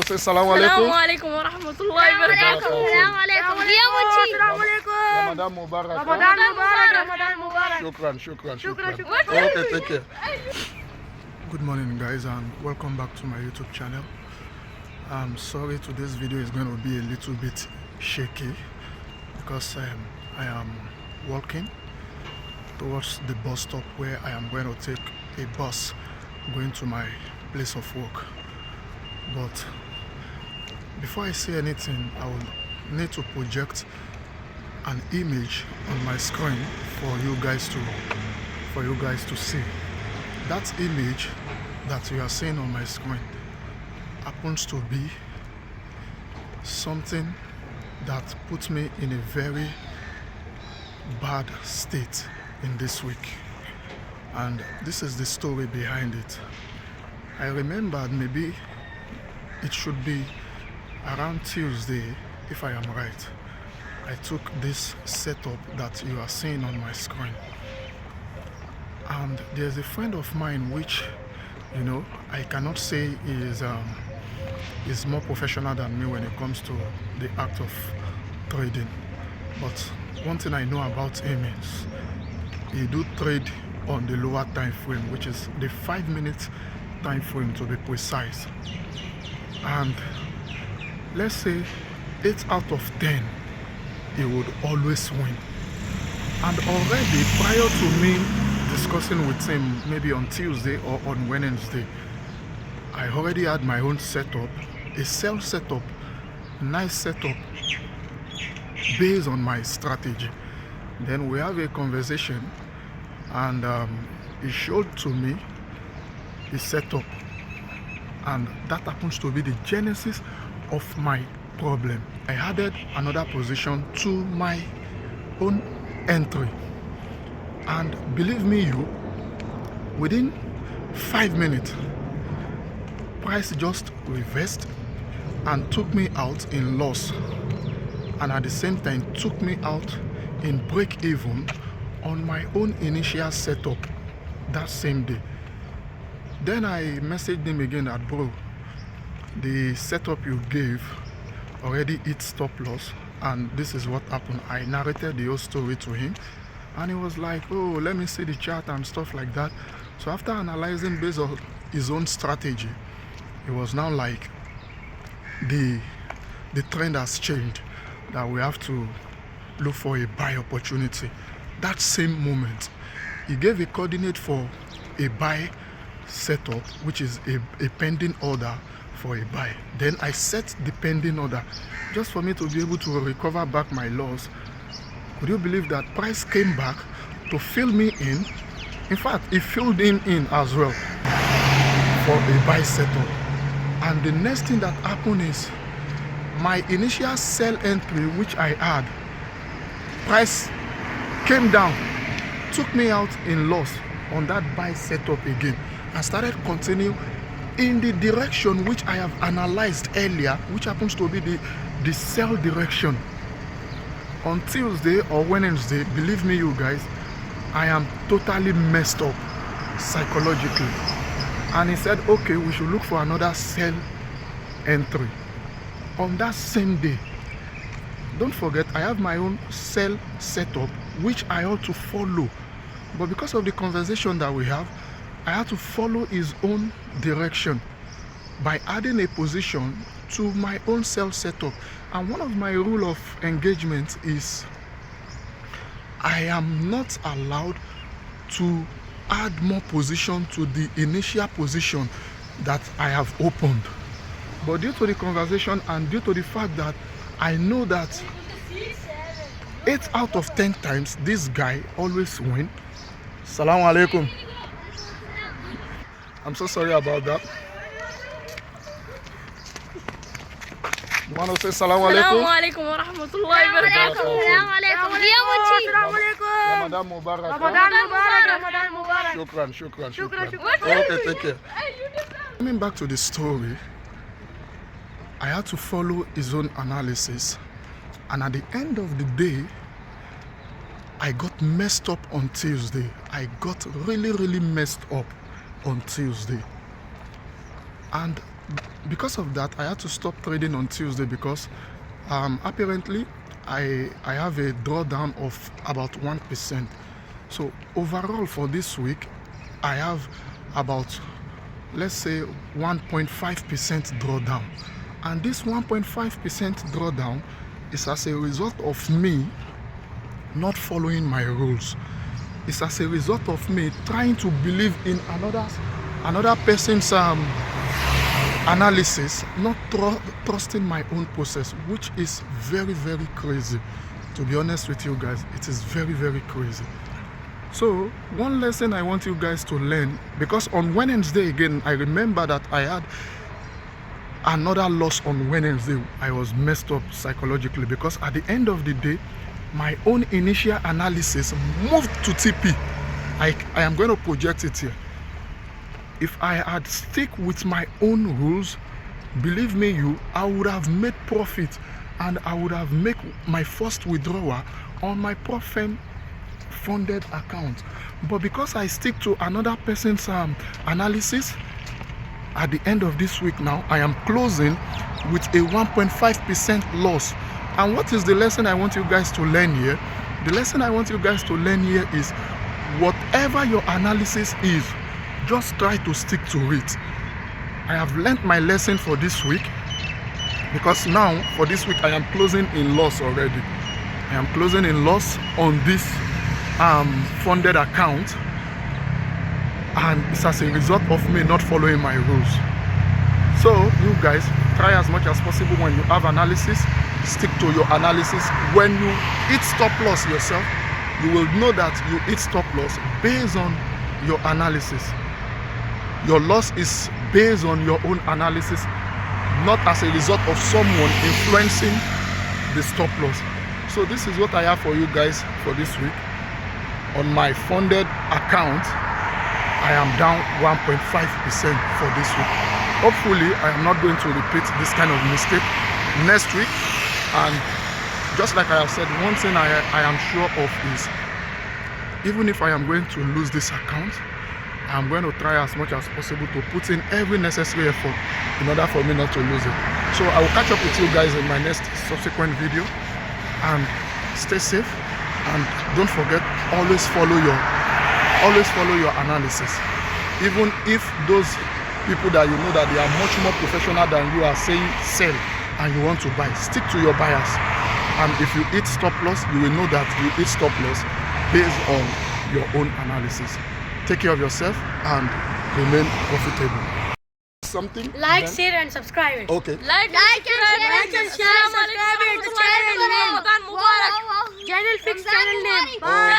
want to say salam alaikum? Assalamu alaikum wa rahmatullahi wa barakatuh. Assalamu alaikum. Assalamu alaikum. Ramadan Mubarak. Ramadan Mubarak. Ramadan Mubarak. Shukran. Okay, take care. Good morning, guys, and welcome back to my YouTube channel. I'm sorry today's video is going to be a little bit shaky because I am walking towards the bus stop where I am going to take a bus going to my place of work. But before I say anything, I will need to project an image on my screen for you guys to see. That image that you are seeing on my screen happens to be something that puts me in a very bad state in this week, and this is the story behind it. I remembered maybe it should be around Tuesday, if I am right. I took this setup that you are seeing on my screen, and there's a friend of mine which, you know, I cannot say is more professional than me when it comes to the act of trading, but one thing I know about him is he do trade on the lower time frame, which is the 5-minute time frame to be precise. And let's say 8 out of 10 he would always win. And already prior to me discussing with him maybe on Tuesday or on Wednesday, I already had my own setup, a sell setup, nice setup based on my strategy. Then we have a conversation, and he showed to me his setup, and that happens to be the genesis of my problem. I added another position to my own entry, and believe me you, within 5 minutes price just reversed and took me out in loss, and at the same time took me out in break even on my own initial setup that same day. Then I messaged him again that, bro, the setup you gave already hit stop loss, and this is what happened. I narrated the whole story to him, and he was like, oh, let me see the chart and stuff like that. So after analyzing based on his own strategy, it was now like the trend has changed, that we have to look for a buy opportunity. That same moment, he gave a coordinate for a buy setup, which is a pending order for a buy. Then I set the pending order just for me to be able to recover back my loss. Could you believe that price came back to fill me in? In fact, it filled him in as well for a buy setup. And the next thing that happened is my initial sell entry, which I had, price came down, took me out in loss on that buy setup again, and started continue in the direction which I have analyzed earlier, which happens to be the sell direction. On Tuesday or Wednesday, believe me you guys, I am totally messed up psychologically. And he said, okay, we should look for another sell entry. On that same day, don't forget, I have my own sell setup, which I ought to follow. But because of the conversation that we have, I had to follow his own direction by adding a position to my own sell setup. And one of my rule of engagement is I am not allowed to add more position to the initial position that I have opened. But due to the conversation and due to the fact that I know that 8 out of 10 times this guy always wins. Assalamu alaikum. I'm so sorry about that. You want to say salam alaikum? Assalamu alaikum wa rahmatullahi wa barakatuh. Assalamu alaikum. Ramadan Mubarak. Ramadan Mubarak. Shukran. Okay, take care. Coming back to the story, I had to follow his own analysis, and at the end of the day, I got messed up on Tuesday. I got really messed up on Tuesday. And because of that, I had to stop trading on Tuesday because apparently I have a drawdown of about 1%. So overall for this week, I have about, let's say, 1.5% drawdown. And this 1.5% drawdown is as a result of me not following my rules. It's as a result of me trying to believe in another person's analysis, not trusting my own process, which is very, very crazy. To be honest with you guys, it is very, very crazy. So one lesson I want you guys to learn, because on Wednesday again, I remember that I had another loss on Wednesday. I was messed up psychologically because at the end of the day, my own initial analysis moved to TP. I am going to project it here. If I had stick with my own rules, believe me I would have made profit and I would have made my first withdrawal on my Profem funded account. But because I stick to another person's analysis, at the end of this week now, I am closing with a 1.5% loss. And what is the lesson I want you guys to learn here? The lesson I want you guys to learn here is whatever your analysis is, just try to stick to it. I have learned my lesson for this week, because now for this week I am closing in loss already. I am closing in loss on this funded account, and it's as a result of me not following my rules. So you guys, try as much as possible when you have analysis, stick to your analysis. When you hit stop loss yourself, you will know that you hit stop loss based on your analysis. Your loss is based on your own analysis, not as a result of someone influencing the stop loss. So this is what I have for you guys for this week. On my funded account, I am down 1.5% for this week. Hopefully, I am not going to repeat this kind of mistake next week. And just like I have said, one thing I am sure of is, even if I am going to lose this account, I'm going to try as much as possible to put in every necessary effort in order for me not to lose it. So I will catch up with you guys in my next subsequent video, and stay safe, and don't forget, always follow your analysis. Even if those people that you know that they are much more professional than you are saying sell and you want to buy, stick to your buyers. And if you hit stop loss, you will know that you hit stop loss based on your own analysis. Take care of yourself and remain profitable. Something like, share and subscribe. Okay. Like and share. Subscribe it. Channel name. Channel fix channel name. Bye.